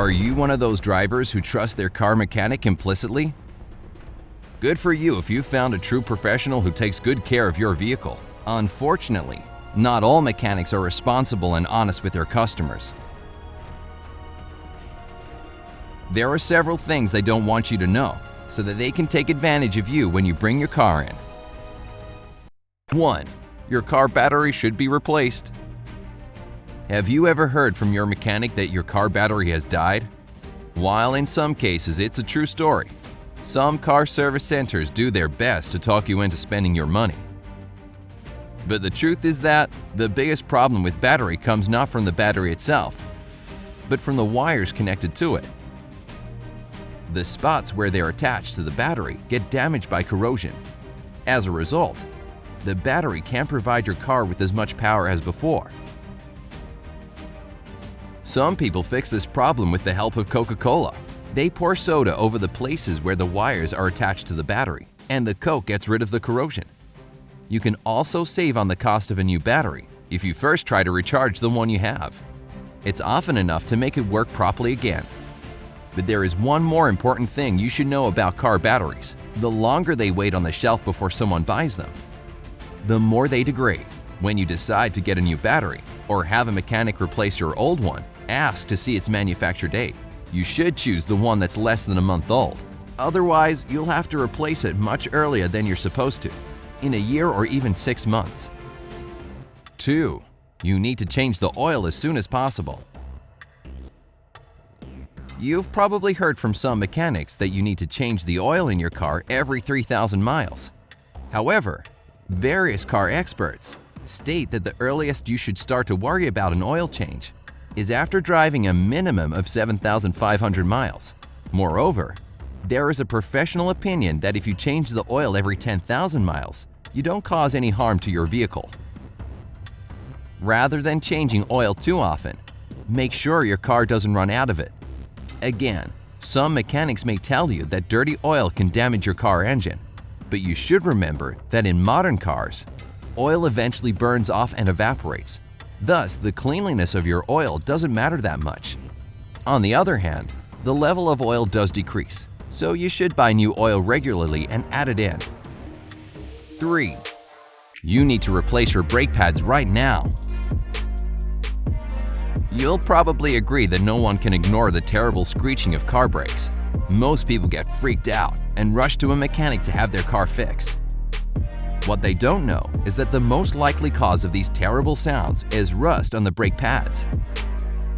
Are you one of those drivers who trust their car mechanic implicitly? Good for you if you've found a true professional who takes good care of your vehicle. Unfortunately, not all mechanics are responsible and honest with their customers. There are several things they don't want you to know, so that they can take advantage of you when you bring your car in. 1. Your car battery should be replaced. Have you ever heard from your mechanic that your car battery has died? While in some cases it's a true story, some car service centers do their best to talk you into spending your money. But the truth is that the biggest problem with battery comes not from the battery itself, but from the wires connected to it. The spots where they're attached to the battery get damaged by corrosion. As a result, the battery can't provide your car with as much power as before. Some people fix this problem with the help of Coca-Cola. They pour soda over the places where the wires are attached to the battery, and the Coke gets rid of the corrosion. You can also save on the cost of a new battery if you first try to recharge the one you have. It's often enough to make it work properly again. But there is one more important thing you should know about car batteries. The longer they wait on the shelf before someone buys them, the more they degrade. When you decide to get a new battery or have a mechanic replace your old one, ask to see its manufacture date. You should choose the one that's less than a month old. Otherwise, you'll have to replace it much earlier than you're supposed to, in a year or even 6 months. 2. You need to change the oil as soon as possible. You've probably heard from some mechanics that you need to change the oil in your car every 3,000 miles. However, various car experts state that the earliest you should start to worry about an oil change is after driving a minimum of 7,500 miles. Moreover, there is a professional opinion that if you change the oil every 10,000 miles, you don't cause any harm to your vehicle. Rather than changing oil too often, make sure your car doesn't run out of it. Again, some mechanics may tell you that dirty oil can damage your car engine, but you should remember that in modern cars, oil eventually burns off and evaporates. Thus, the cleanliness of your oil doesn't matter that much. On the other hand, the level of oil does decrease, so you should buy new oil regularly and add it in. 3. You need to replace your brake pads right now. You'll probably agree that no one can ignore the terrible screeching of car brakes. Most people get freaked out and rush to a mechanic to have their car fixed. What they don't know is that the most likely cause of these terrible sounds is rust on the brake pads.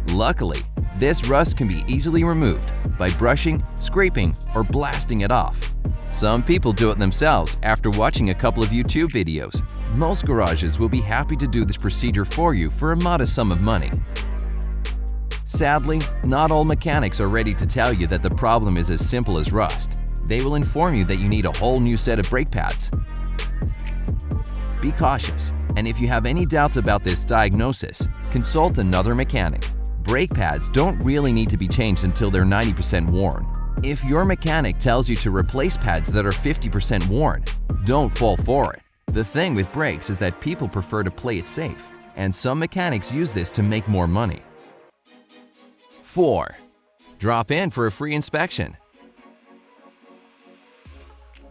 Luckily, this rust can be easily removed by brushing, scraping, or blasting it off. Some people do it themselves after watching a couple of YouTube videos. Most garages will be happy to do this procedure for you for a modest sum of money. Sadly, not all mechanics are ready to tell you that the problem is as simple as rust. They will inform you that you need a whole new set of brake pads. Be cautious, and if you have any doubts about this diagnosis, consult another mechanic. Brake pads don't really need to be changed until they're 90% worn. If your mechanic tells you to replace pads that are 50% worn, don't fall for it. The thing with brakes is that people prefer to play it safe, and some mechanics use this to make more money. 4. Drop in for a free inspection.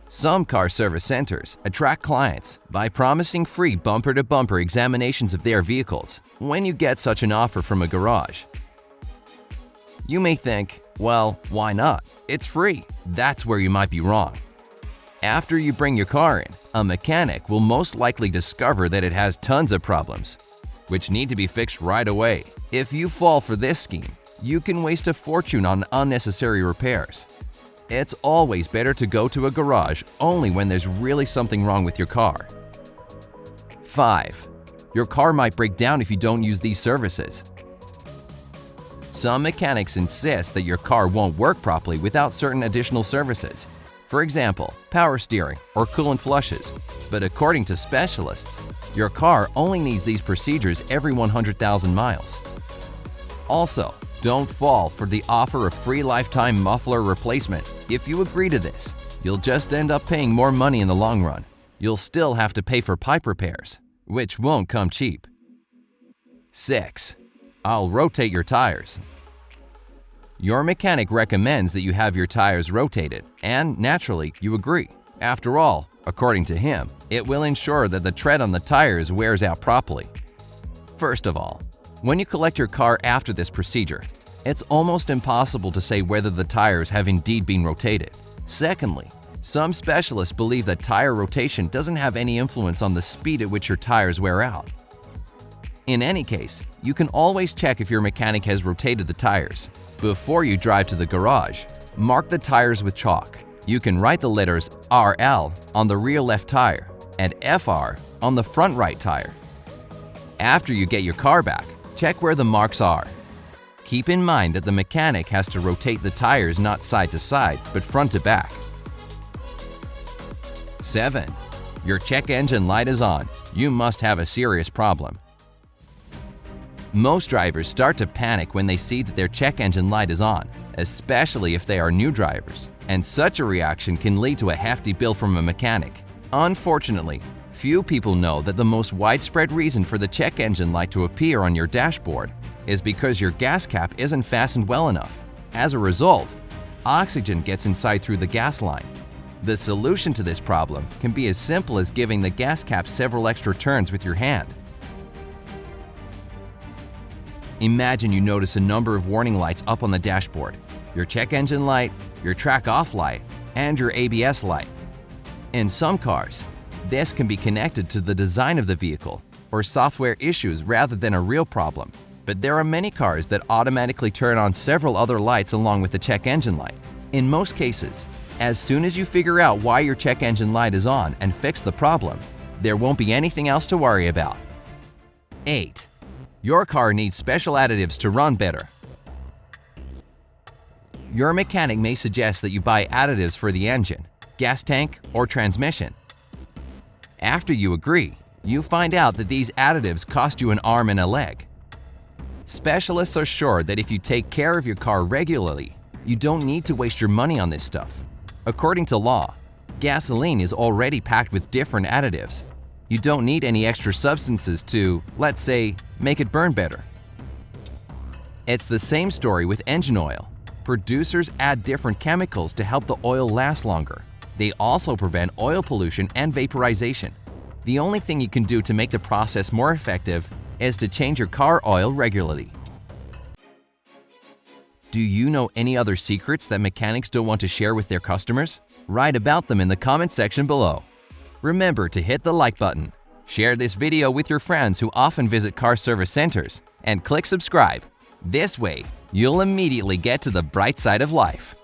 Some car service centers attract clients by promising free bumper-to-bumper examinations of their vehicles when you get such an offer from a garage. You may think, well, why not? It's free. That's where you might be wrong. After you bring your car in, a mechanic will most likely discover that it has tons of problems, which need to be fixed right away. If you fall for this scheme, you can waste a fortune on unnecessary repairs. It's always better to go to a garage only when there's really something wrong with your car. 5. Your car might break down if you don't use these services. Some mechanics insist that your car won't work properly without certain additional services. For example, power steering or coolant flushes. But according to specialists, your car only needs these procedures every 100,000 miles. Also, don't fall for the offer of free lifetime muffler replacement. If you agree to this, you'll just end up paying more money in the long run. You'll still have to pay for pipe repairs, which won't come cheap. 6. I'll rotate your tires. Your mechanic recommends that you have your tires rotated, and naturally, you agree. After all, according to him, it will ensure that the tread on the tires wears out properly. First of all, when you collect your car after this procedure, it's almost impossible to say whether the tires have indeed been rotated. Secondly, some specialists believe that tire rotation doesn't have any influence on the speed at which your tires wear out. In any case, you can always check if your mechanic has rotated the tires. Before you drive to the garage, mark the tires with chalk. You can write the letters RL on the rear left tire and FR on the front right tire. After you get your car back, check where the marks are. Keep in mind that the mechanic has to rotate the tires not side to side, but front to back. 7. Your check engine light is on. You must have a serious problem. Most drivers start to panic when they see that their check engine light is on, especially if they are new drivers, and such a reaction can lead to a hefty bill from a mechanic. Unfortunately, few people know that the most widespread reason for the check engine light to appear on your dashboard is because your gas cap isn't fastened well enough. As a result, oxygen gets inside through the gas line. The solution to this problem can be as simple as giving the gas cap several extra turns with your hand. Imagine you notice a number of warning lights up on the dashboard: your check engine light, your track off light, and your ABS light. In some cars, this can be connected to the design of the vehicle or software issues rather than a real problem. But there are many cars that automatically turn on several other lights along with the check engine light. In most cases, as soon as you figure out why your check engine light is on and fix the problem, there won't be anything else to worry about. 8. Your car needs special additives to run better. Your mechanic may suggest that you buy additives for the engine, gas tank, or transmission. After you agree, you find out that these additives cost you an arm and a leg. Specialists are sure that if you take care of your car regularly, you don't need to waste your money on this stuff. According to law, gasoline is already packed with different additives. You don't need any extra substances to, let's say, make it burn better. It's the same story with engine oil. Producers add different chemicals to help the oil last longer. They also prevent oil pollution and vaporization. The only thing you can do to make the process more effective is to change your car oil regularly. Do you know any other secrets that mechanics don't want to share with their customers? Write about them in the comment section below. Remember to hit the like button, share this video with your friends who often visit car service centers, and click subscribe. This way, you'll immediately get to the bright side of life.